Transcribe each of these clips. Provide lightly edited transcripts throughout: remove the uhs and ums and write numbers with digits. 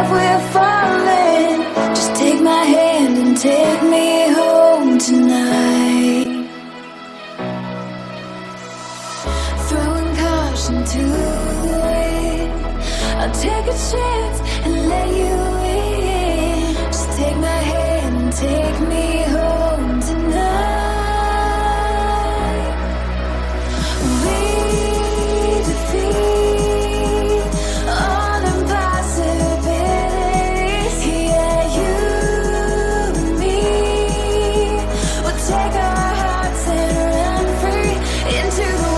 love we're falling. Just take my hand and take me home tonight. Throwing caution to the wind, I'll take a chance and let you in. Just take my hand and take me home tonight. We defeat all impossibilities. Yeah, you and me. We'll take our hearts and run free into the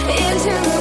into the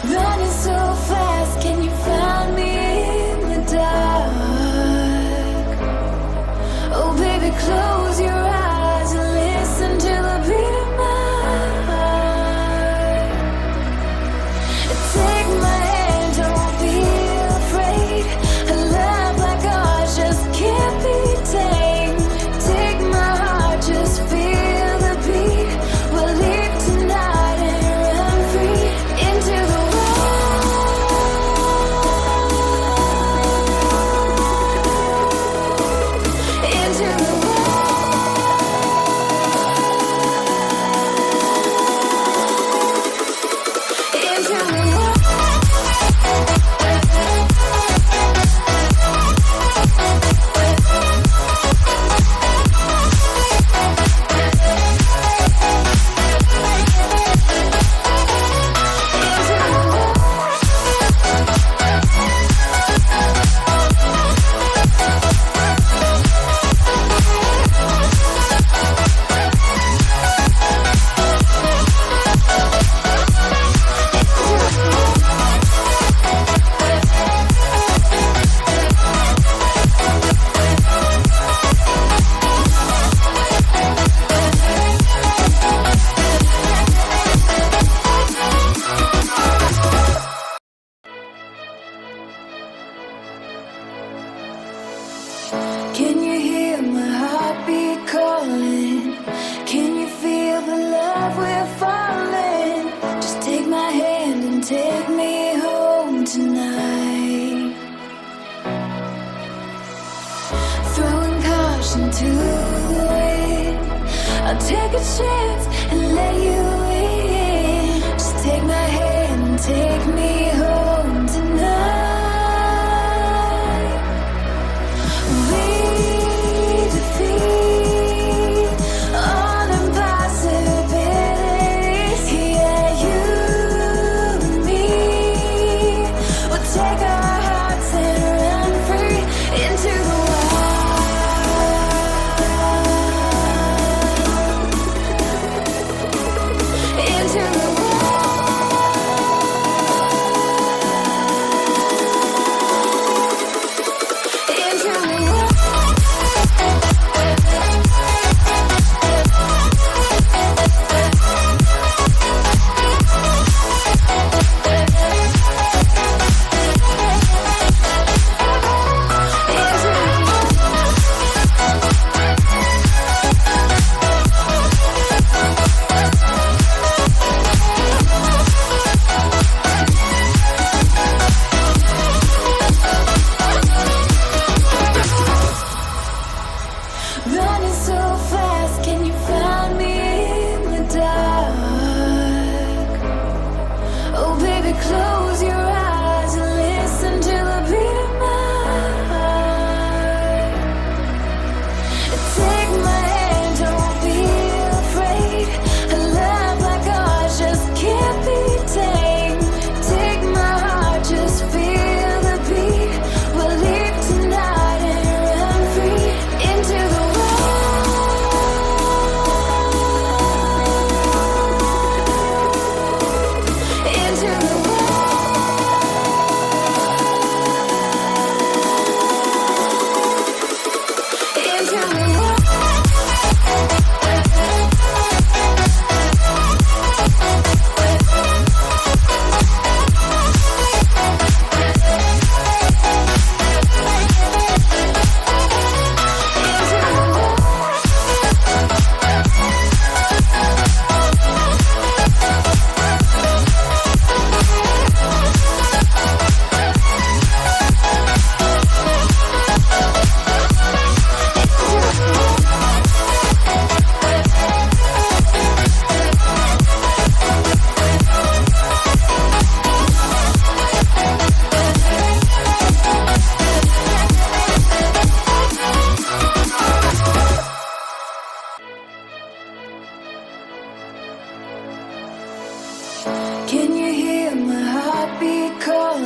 running so fast, can you find me in the dark? Oh baby, close your eyes and listen to the beat of my heart. Take my hand, don't be afraid. A love like ours just can't be tamed. Take my heart, just feel the beat. We'll leave tonight and run free into the Can you hear my heartbeat calling? Can you feel the love we're falling? Just take my hand and take me home tonight. Throwing caution to the wind, I'll take a chance and let you in. Just take my hand and take me home tonight.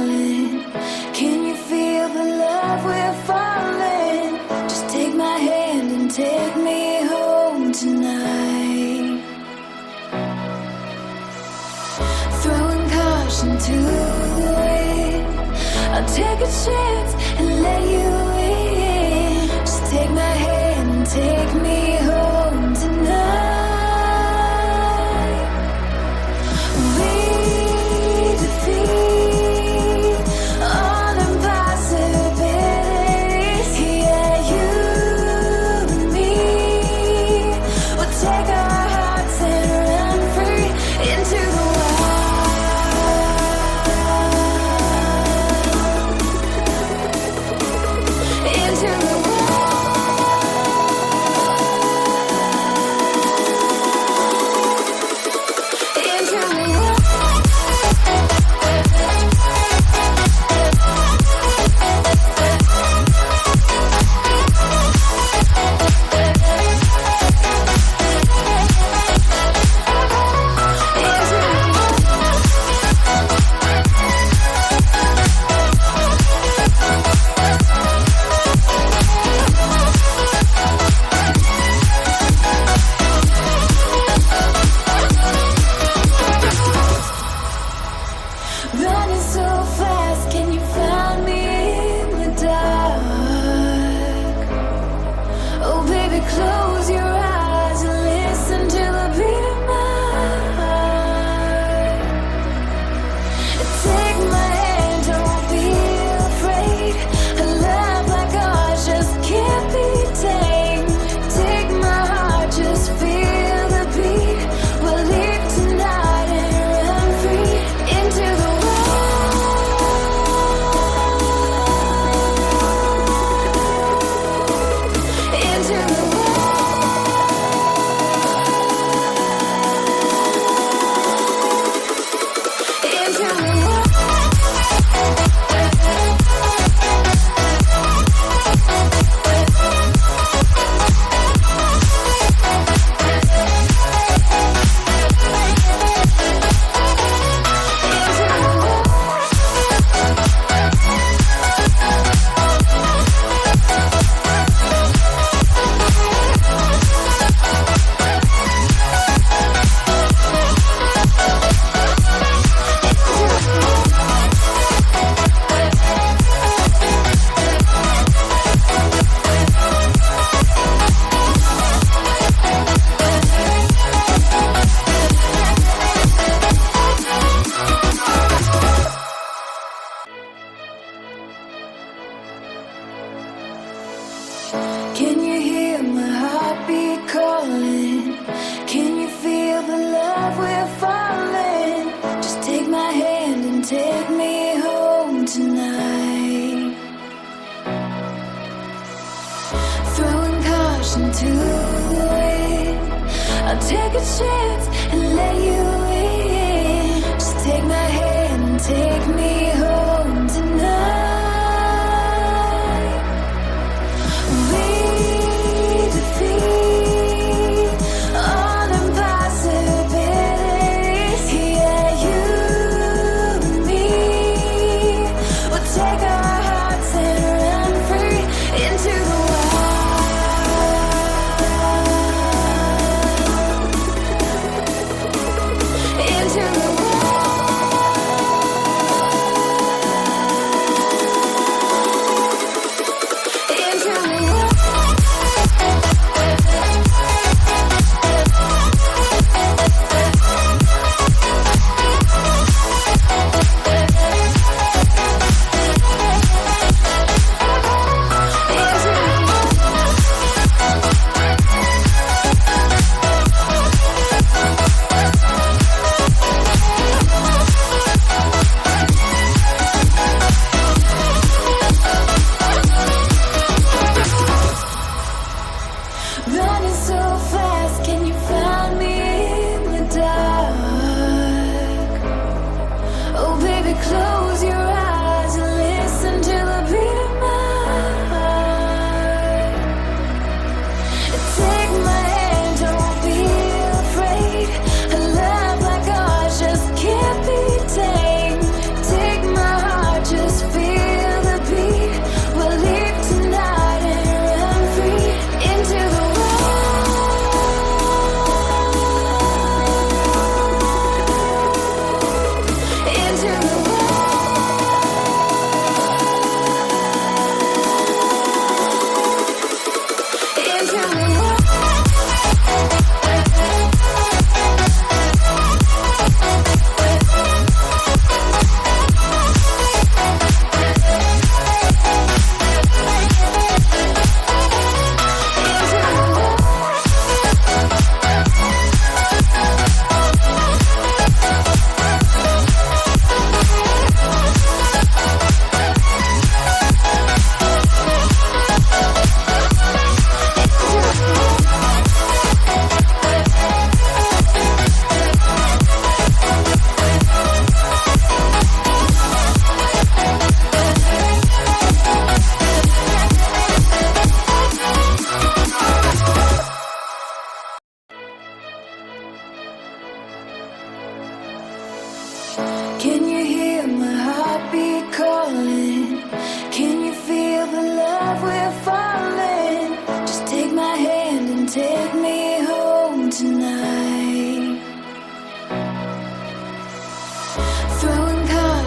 calling. Can you feel the love we're falling? Just take my hand and take me home tonight. Throwing caution to the wind, I'll take a chance and let you in. Just take my hand and take me home tonight. We defeat all impossibilities. Yeah, you and me. We'll take our hearts and run free into the wild. Into the wild. Running so fast, can you find me in the dark? Oh baby, close your eyes and listen to the beat of my heart. Take my hand, don't be afraid. A love like ours just can't be tamed. Take my heart, just feel the beat. We'll leave tonight and run free into the Can you hear my heartbeat calling? Can you feel the love we're falling? Just take my hand and take me home tonight. Throwing caution to the wind, I'll take a chance and let you in. Just take my hand and take me home tonight.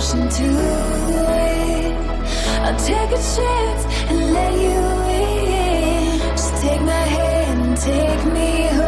ocean to the wind. I'll take a chance and let you in. Just take my hand and take me home.